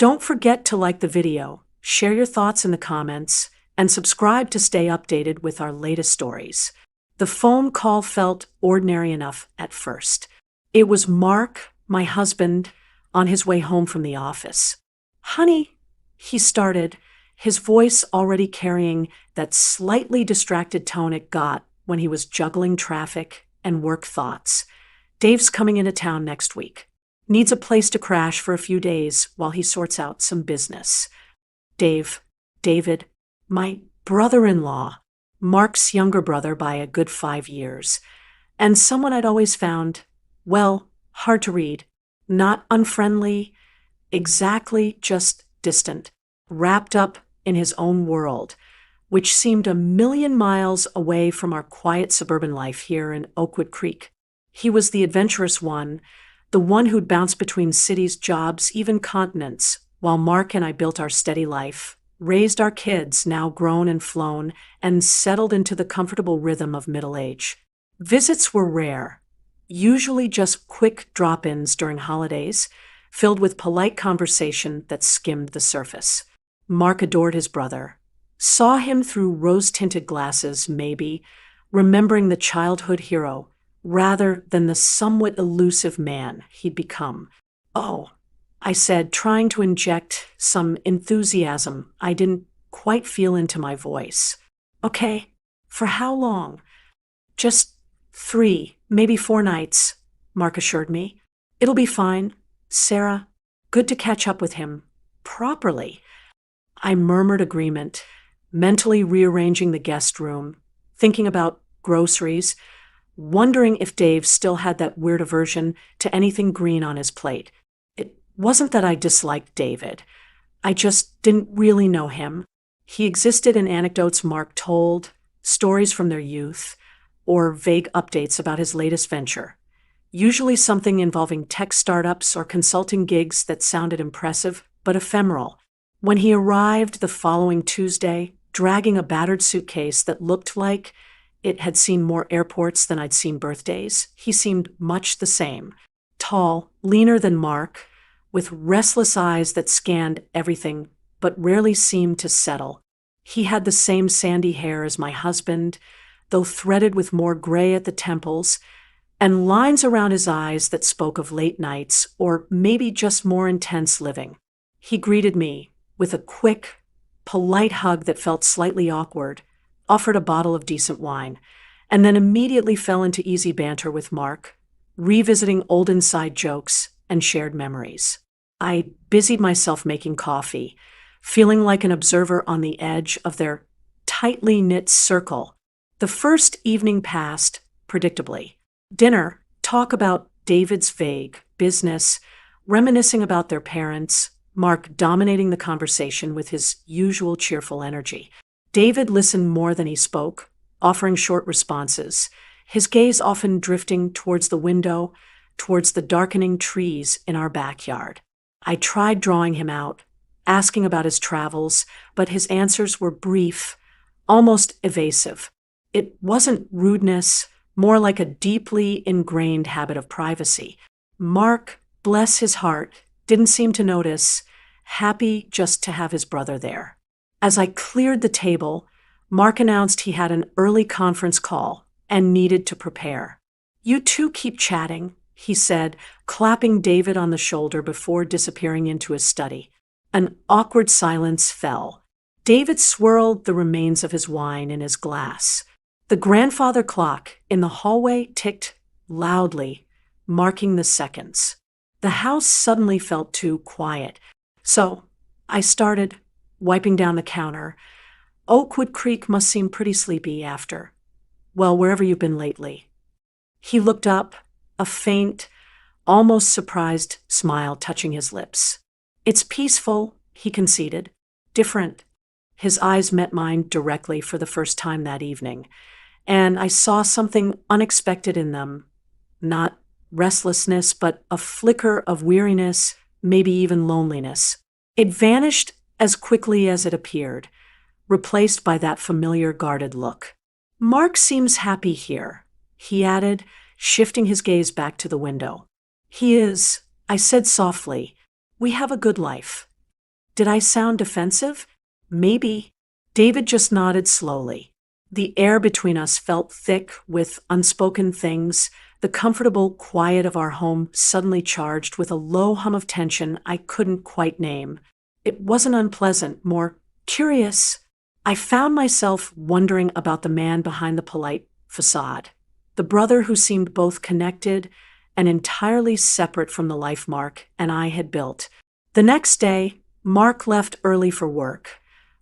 Don't forget to like the video, share your thoughts in the comments, and subscribe to stay updated with our latest stories. The phone call felt ordinary enough at first. It was Mark, my husband, on his way home from the office. "Honey," he started, his voice already carrying that slightly distracted tone it got when he was juggling traffic and work thoughts. "Dave's coming into town next week. Needs a place to crash for a few days while he sorts out some business." David, my brother-in-law, Mark's younger brother by a good 5 years, and someone I'd always found, well, hard to read, not unfriendly, exactly, just distant, wrapped up in his own world, which seemed a million miles away from our quiet suburban life here in Oakwood Creek. He was the adventurous one, the one who'd bounced between cities, jobs, even continents, while Mark and I built our steady life, raised our kids, now grown and flown, and settled into the comfortable rhythm of middle age. Visits were rare, usually just quick drop-ins during holidays, filled with polite conversation that skimmed the surface. Mark adored his brother, saw him through rose-tinted glasses, maybe, remembering the childhood hero rather than the somewhat elusive man he'd become. "Oh," I said, trying to inject some enthusiasm I didn't quite feel into my voice. "Okay, for how long?" "Just 3, maybe 4 nights," Mark assured me. "It'll be fine. Sarah, good to catch up with him. Properly." I murmured agreement, mentally rearranging the guest room, thinking about groceries, wondering if Dave still had that weird aversion to anything green on his plate. It wasn't that I disliked David. I just didn't really know him. He existed in anecdotes Mark told, stories from their youth, or vague updates about his latest venture. Usually something involving tech startups or consulting gigs that sounded impressive but ephemeral. When he arrived the following Tuesday, dragging a battered suitcase that looked like it had seen more airports than I'd seen birthdays, he seemed much the same. Tall, leaner than Mark, with restless eyes that scanned everything but rarely seemed to settle. He had the same sandy hair as my husband, though threaded with more gray at the temples, and lines around his eyes that spoke of late nights or maybe just more intense living. He greeted me with a quick, polite hug that felt slightly awkward, offered a bottle of decent wine, and then immediately fell into easy banter with Mark, revisiting old inside jokes and shared memories. I busied myself making coffee, feeling like an observer on the edge of their tightly knit circle. The first evening passed, predictably. Dinner, talk about David's vague business, reminiscing about their parents, Mark dominating the conversation with his usual cheerful energy. David listened more than he spoke, offering short responses, his gaze often drifting towards the window, towards the darkening trees in our backyard. I tried drawing him out, asking about his travels, but his answers were brief, almost evasive. It wasn't rudeness, more like a deeply ingrained habit of privacy. Mark, bless his heart, didn't seem to notice, happy just to have his brother there. As I cleared the table, Mark announced he had an early conference call and needed to prepare. "You two keep chatting," he said, clapping David on the shoulder before disappearing into his study. An awkward silence fell. David swirled the remains of his wine in his glass. The grandfather clock in the hallway ticked loudly, marking the seconds. The house suddenly felt too quiet. So I started, wiping down the counter. "Oakwood Creek must seem pretty sleepy after, well, wherever you've been lately." He looked up, a faint, almost surprised smile touching his lips. "It's peaceful," he conceded. "Different." His eyes met mine directly for the first time that evening, and I saw something unexpected in them. Not restlessness, but a flicker of weariness, maybe even loneliness. It vanished as quickly as it appeared, replaced by that familiar guarded look. "Mark seems happy here," he added, shifting his gaze back to the window. "He is," I said softly. "We have a good life." Did I sound defensive? Maybe. David just nodded slowly. The air between us felt thick with unspoken things, the comfortable quiet of our home suddenly charged with a low hum of tension I couldn't quite name. It wasn't unpleasant, more curious. I found myself wondering about the man behind the polite facade, the brother who seemed both connected and entirely separate from the life Mark and I had built. The next day, Mark left early for work,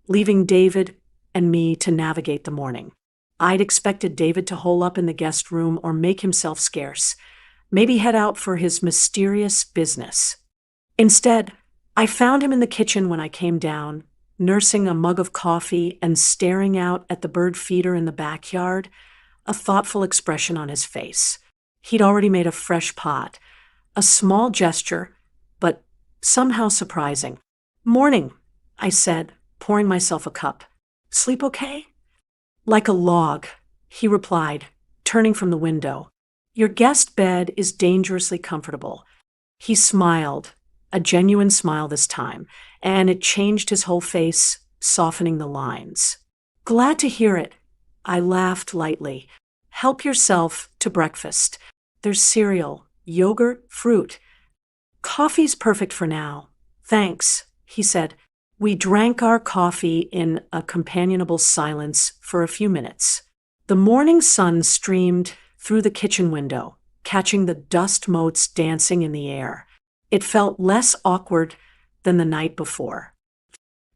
leaving David and me to navigate the morning. I'd expected David to hole up in the guest room or make himself scarce, maybe head out for his mysterious business. Instead, I found him in the kitchen when I came down, nursing a mug of coffee and staring out at the bird feeder in the backyard, a thoughtful expression on his face. He'd already made a fresh pot, a small gesture, but somehow surprising. "Morning," I said, pouring myself a cup. "Sleep okay?" "Like a log," he replied, turning from the window. "Your guest bed is dangerously comfortable." He smiled, a genuine smile this time, and it changed his whole face, softening the lines. "Glad to hear it." I laughed lightly. "Help yourself to breakfast. There's cereal, yogurt, fruit. Coffee's perfect for now." "Thanks," he said. We drank our coffee in a companionable silence for a few minutes. The morning sun streamed through the kitchen window, catching the dust motes dancing in the air. It felt less awkward than the night before.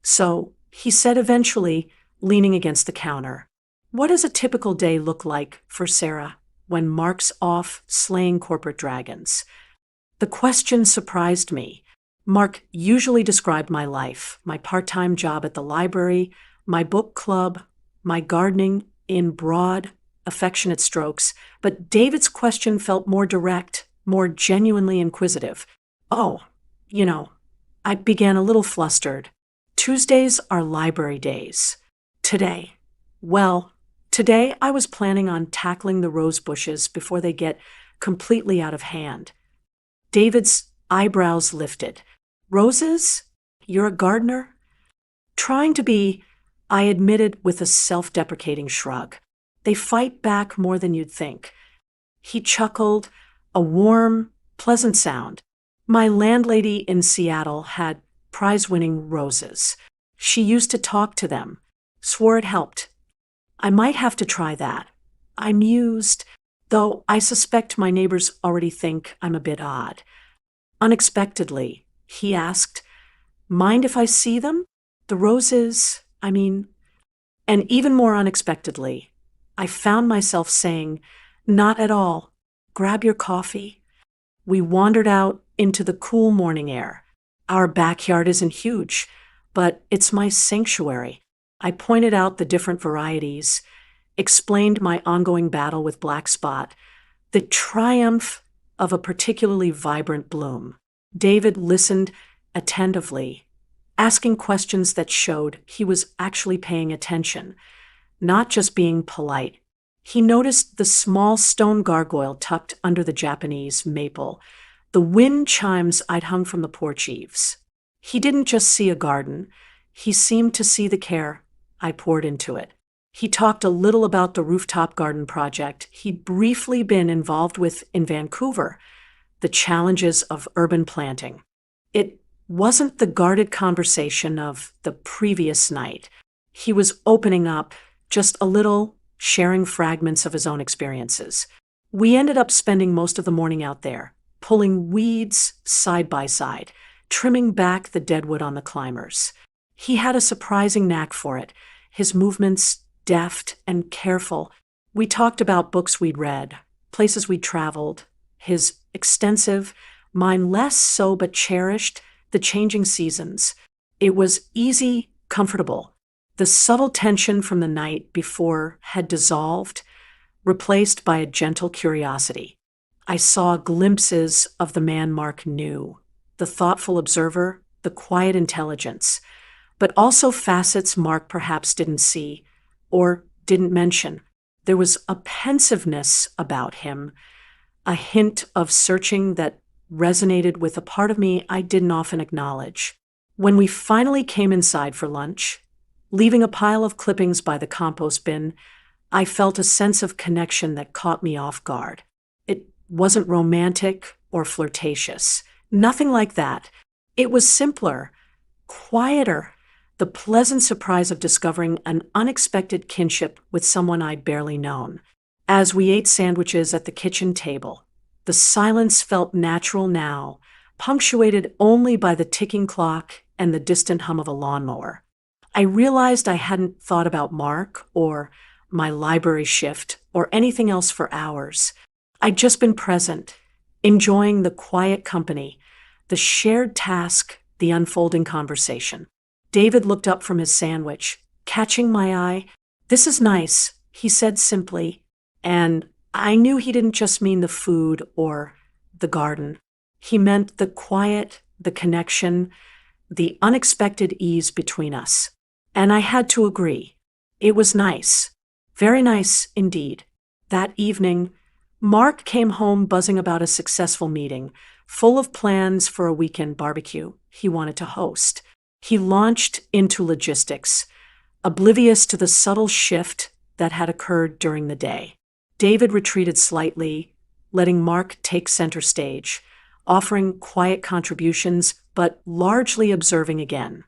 "So," he said eventually, leaning against the counter, "what does a typical day look like for Sarah when Mark's off slaying corporate dragons?" The question surprised me. Mark usually described my life, my part-time job at the library, my book club, my gardening in broad, affectionate strokes, but David's question felt more direct, more genuinely inquisitive. "Oh, I began a little flustered. Tuesdays are library days. Today, today I was planning on tackling the rose bushes before they get completely out of hand." David's eyebrows lifted. "Roses? You're a gardener?" "Trying to be," I admitted with a self-deprecating shrug. "They fight back more than you'd think." He chuckled, a warm, pleasant sound. "My landlady in Seattle had prize-winning roses. She used to talk to them, swore it helped. I might have to try that." I mused, though I suspect my neighbors already think I'm a bit odd. Unexpectedly, he asked, "Mind if I see them? The roses, I mean." And even more unexpectedly, I found myself saying, "Not at all. Grab your coffee." We wandered out into the cool morning air. Our backyard isn't huge, but it's my sanctuary. I pointed out the different varieties, explained my ongoing battle with black spot, the triumph of a particularly vibrant bloom. David listened attentively, asking questions that showed he was actually paying attention, not just being polite. He noticed the small stone gargoyle tucked under the Japanese maple, the wind chimes I'd hung from the porch eaves. He didn't just see a garden, he seemed to see the care I poured into it. He talked a little about the rooftop garden project he'd briefly been involved with in Vancouver, the challenges of urban planting. It wasn't the guarded conversation of the previous night. He was opening up just a little, sharing fragments of his own experiences. We ended up spending most of the morning out there, pulling weeds side by side, trimming back the deadwood on the climbers. He had a surprising knack for it, his movements deft and careful. We talked about books we'd read, places we'd traveled, his extensive, mine less so but cherished, the changing seasons. It was easy, comfortable. The subtle tension from the night before had dissolved, replaced by a gentle curiosity. I saw glimpses of the man Mark knew, the thoughtful observer, the quiet intelligence, but also facets Mark perhaps didn't see or didn't mention. There was a pensiveness about him, a hint of searching that resonated with a part of me I didn't often acknowledge. When we finally came inside for lunch, leaving a pile of clippings by the compost bin, I felt a sense of connection that caught me off guard. It wasn't romantic or flirtatious. Nothing like that. It was simpler, quieter, the pleasant surprise of discovering an unexpected kinship with someone I'd barely known. As we ate sandwiches at the kitchen table, the silence felt natural now, punctuated only by the ticking clock and the distant hum of a lawnmower. I realized I hadn't thought about Mark or my library shift or anything else for hours. I'd just been present, enjoying the quiet company, the shared task, the unfolding conversation. David looked up from his sandwich, catching my eye. "This is nice," he said simply, and I knew he didn't just mean the food or the garden. He meant the quiet, the connection, the unexpected ease between us. And I had to agree. It was nice. Very nice indeed. That evening, Mark came home buzzing about a successful meeting, full of plans for a weekend barbecue he wanted to host. He launched into logistics, oblivious to the subtle shift that had occurred during the day. David retreated slightly, letting Mark take center stage, offering quiet contributions, but largely observing again.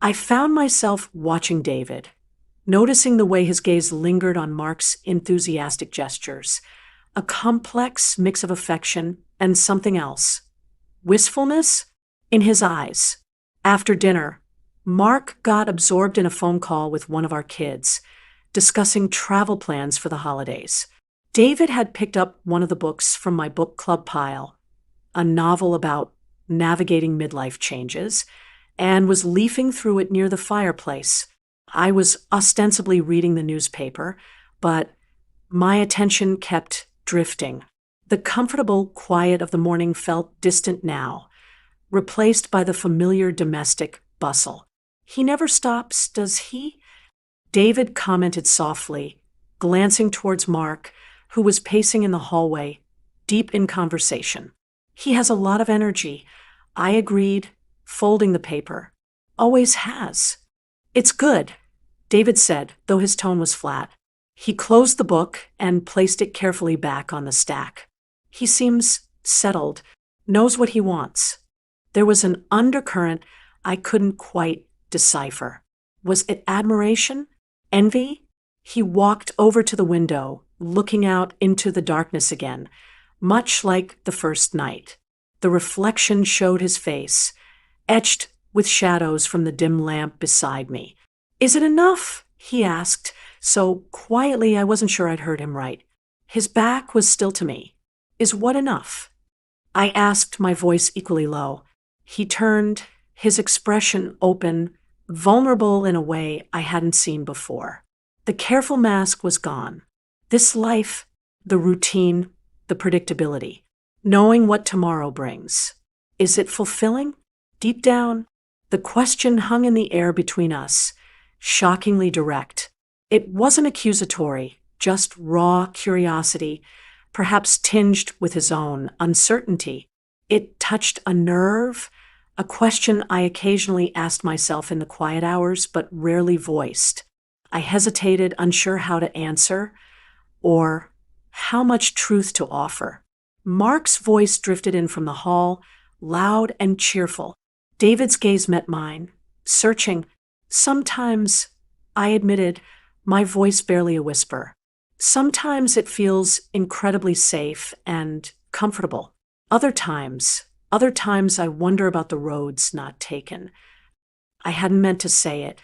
I found myself watching David, noticing the way his gaze lingered on Mark's enthusiastic gestures, a complex mix of affection and something else, wistfulness, in his eyes. After dinner, Mark got absorbed in a phone call with one of our kids, discussing travel plans for the holidays. David had picked up one of the books from my book club pile, a novel about navigating midlife changes, and was leafing through it near the fireplace. I was ostensibly reading the newspaper, but my attention kept drifting. The comfortable quiet of the morning felt distant now, replaced by the familiar domestic bustle. "He never stops, does he?" David commented softly, glancing towards Mark, who was pacing in the hallway, deep in conversation. "He has a lot of energy," I agreed, folding the paper. "Always has." "It's good," David said, though his tone was flat. He closed the book and placed it carefully back on the stack. "He seems settled, knows what he wants." There was an undercurrent I couldn't quite decipher. Was it admiration? Envy? He walked over to the window, looking out into the darkness again, much like the first night. The reflection showed his face, etched with shadows from the dim lamp beside me. "Is it enough?" he asked, so quietly I wasn't sure I'd heard him right. His back was still to me. "Is what enough?" I asked, my voice equally low. He turned, his expression open, vulnerable in a way I hadn't seen before. The careful mask was gone. This life, the routine, the predictability, knowing what tomorrow brings. Is it fulfilling? Deep down, the question hung in the air between us, shockingly direct. It wasn't accusatory, just raw curiosity, perhaps tinged with his own uncertainty. It touched a nerve, a question I occasionally asked myself in the quiet hours but rarely voiced. I hesitated, unsure how to answer or how much truth to offer. Mark's voice drifted in from the hall, loud and cheerful. David's gaze met mine, searching. Sometimes, I admitted, my voice barely a whisper. Sometimes it feels incredibly safe and comfortable. Other times I wonder about the roads not taken. I hadn't meant to say it,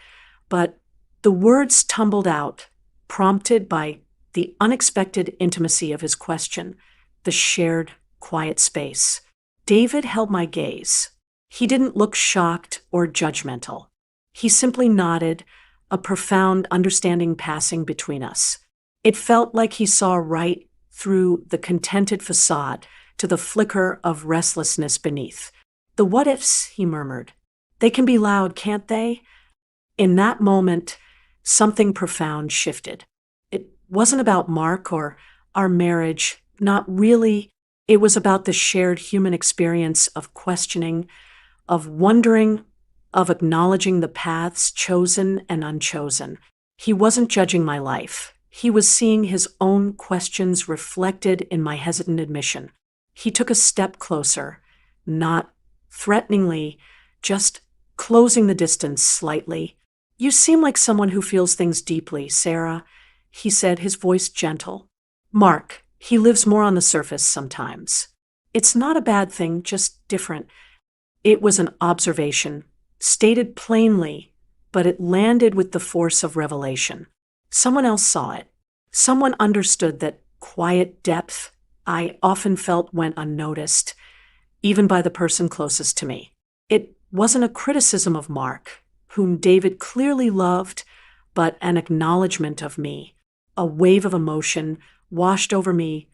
but the words tumbled out, prompted by the unexpected intimacy of his question, the shared, quiet space. David held my gaze. He didn't look shocked or judgmental. He simply nodded, a profound understanding passing between us. It felt like he saw right through the contented facade to the flicker of restlessness beneath. "The what-ifs," he murmured. "They can be loud, can't they?" In that moment, something profound shifted. It wasn't about Mark or our marriage, not really. It was about the shared human experience of questioning, of wondering, of acknowledging the paths chosen and unchosen. He wasn't judging my life. He was seeing his own questions reflected in my hesitant admission. He took a step closer, not threateningly, just closing the distance slightly. "You seem like someone who feels things deeply, Sarah," he said, his voice gentle. "Mark, he lives more on the surface sometimes. It's not a bad thing, just different." It was an observation, stated plainly, but it landed with the force of revelation. Someone else saw it. Someone understood that quiet depth I often felt went unnoticed, even by the person closest to me. It wasn't a criticism of Mark, whom David clearly loved, but an acknowledgement of me. A wave of emotion washed over me,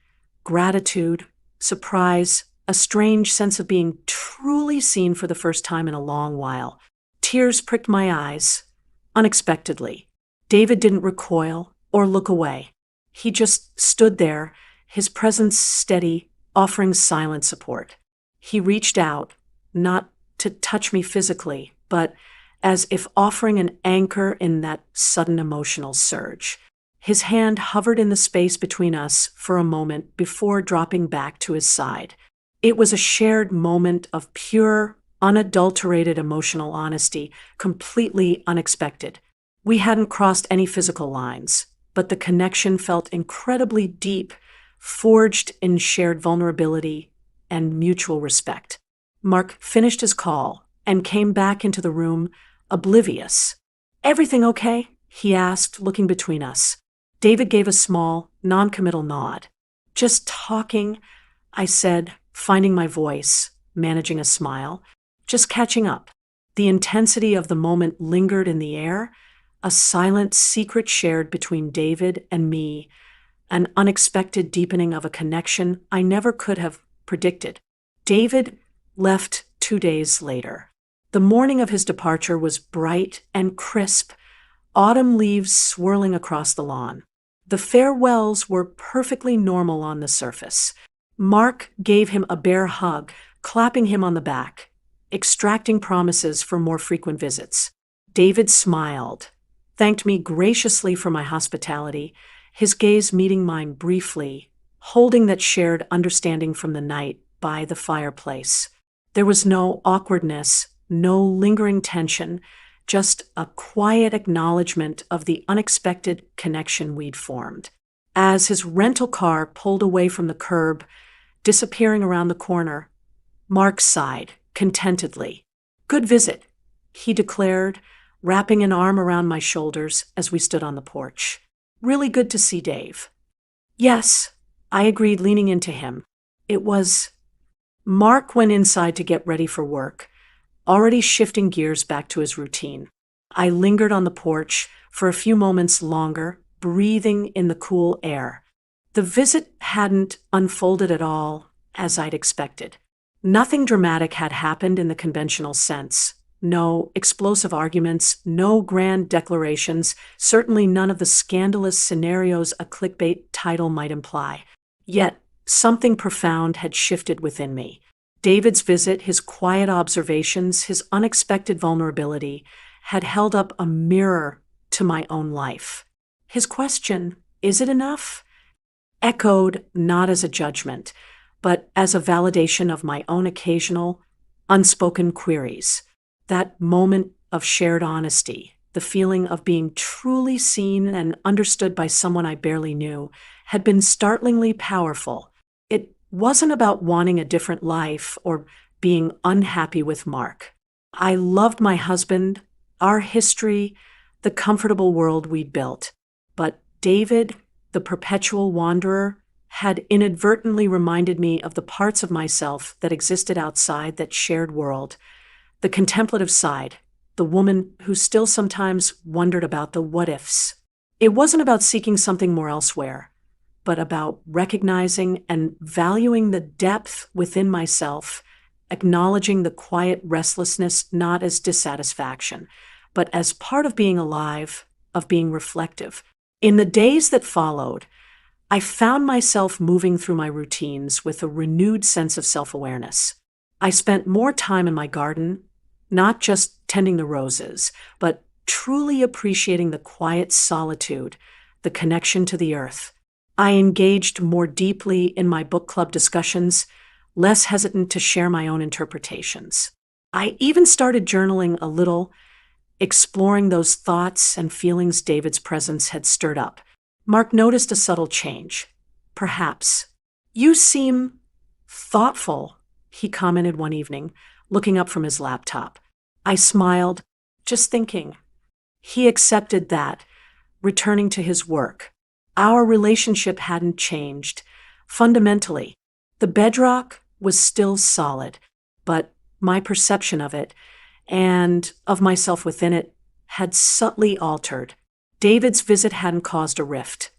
gratitude, surprise, a strange sense of being truly seen for the first time in a long while. Tears pricked my eyes, unexpectedly. David didn't recoil or look away. He just stood there, his presence steady, offering silent support. He reached out, not to touch me physically, but as if offering an anchor in that sudden emotional surge. His hand hovered in the space between us for a moment before dropping back to his side. It was a shared moment of pure, unadulterated emotional honesty, completely unexpected. We hadn't crossed any physical lines, but the connection felt incredibly deep, forged in shared vulnerability and mutual respect. Mark finished his call and came back into the room, oblivious. "Everything okay?" he asked, looking between us. David gave a small, non-committal nod. "Just talking," I said, finding my voice, managing a smile. "Just catching up." The intensity of the moment lingered in the air, a silent secret shared between David and me, an unexpected deepening of a connection I never could have predicted. David left 2 days later. The morning of his departure was bright and crisp, autumn leaves swirling across the lawn. The farewells were perfectly normal on the surface. Mark gave him a bare hug, clapping him on the back, extracting promises for more frequent visits. David smiled, thanked me graciously for my hospitality, his gaze meeting mine briefly, holding that shared understanding from the night by the fireplace. There was no awkwardness, no lingering tension, just a quiet acknowledgement of the unexpected connection we'd formed. As his rental car pulled away from the curb, disappearing around the corner, Mark sighed contentedly. "Good visit," he declared, wrapping an arm around my shoulders as we stood on the porch. "Really good to see Dave." "Yes," I agreed, leaning into him. It was. Mark went inside to get ready for work, already shifting gears back to his routine. I lingered on the porch for a few moments longer, breathing in the cool air. The visit hadn't unfolded at all as I'd expected. Nothing dramatic had happened in the conventional sense. No explosive arguments, no grand declarations, certainly none of the scandalous scenarios a clickbait title might imply. Yet, something profound had shifted within me. David's visit, his quiet observations, his unexpected vulnerability, had held up a mirror to my own life. His question, "Is it enough?" echoed not as a judgment, but as a validation of my own occasional, unspoken queries. That moment of shared honesty, the feeling of being truly seen and understood by someone I barely knew, had been startlingly powerful. It wasn't about wanting a different life or being unhappy with Mark. I loved my husband, our history, the comfortable world we'd built. But David, the perpetual wanderer, had inadvertently reminded me of the parts of myself that existed outside that shared world. The contemplative side, the woman who still sometimes wondered about the what-ifs. It wasn't about seeking something more elsewhere, but about recognizing and valuing the depth within myself, acknowledging the quiet restlessness not as dissatisfaction, but as part of being alive, of being reflective. In the days that followed, I found myself moving through my routines with a renewed sense of self-awareness. I spent more time in my garden, not just tending the roses, but truly appreciating the quiet solitude, the connection to the earth. I engaged more deeply in my book club discussions, less hesitant to share my own interpretations. I even started journaling a little, exploring those thoughts and feelings David's presence had stirred up. Mark noticed a subtle change. Perhaps. "You seem thoughtful," he commented one evening, looking up from his laptop. I smiled, just thinking. He accepted that, returning to his work. Our relationship hadn't changed. Fundamentally, the bedrock was still solid, but my perception of it, and of myself within it, had subtly altered. David's visit hadn't caused a rift.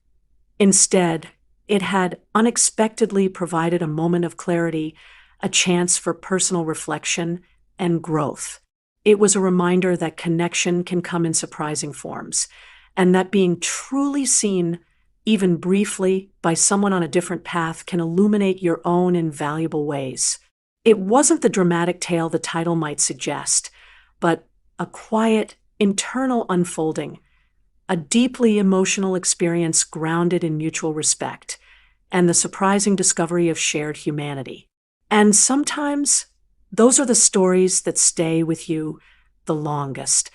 Instead, it had unexpectedly provided a moment of clarity, a chance for personal reflection and growth. It was a reminder that connection can come in surprising forms, and that being truly seen, even briefly, by someone on a different path can illuminate your own in valuable ways. It wasn't the dramatic tale the title might suggest, but a quiet, internal unfolding, a deeply emotional experience grounded in mutual respect, and the surprising discovery of shared humanity. And sometimes, those are the stories that stay with you the longest,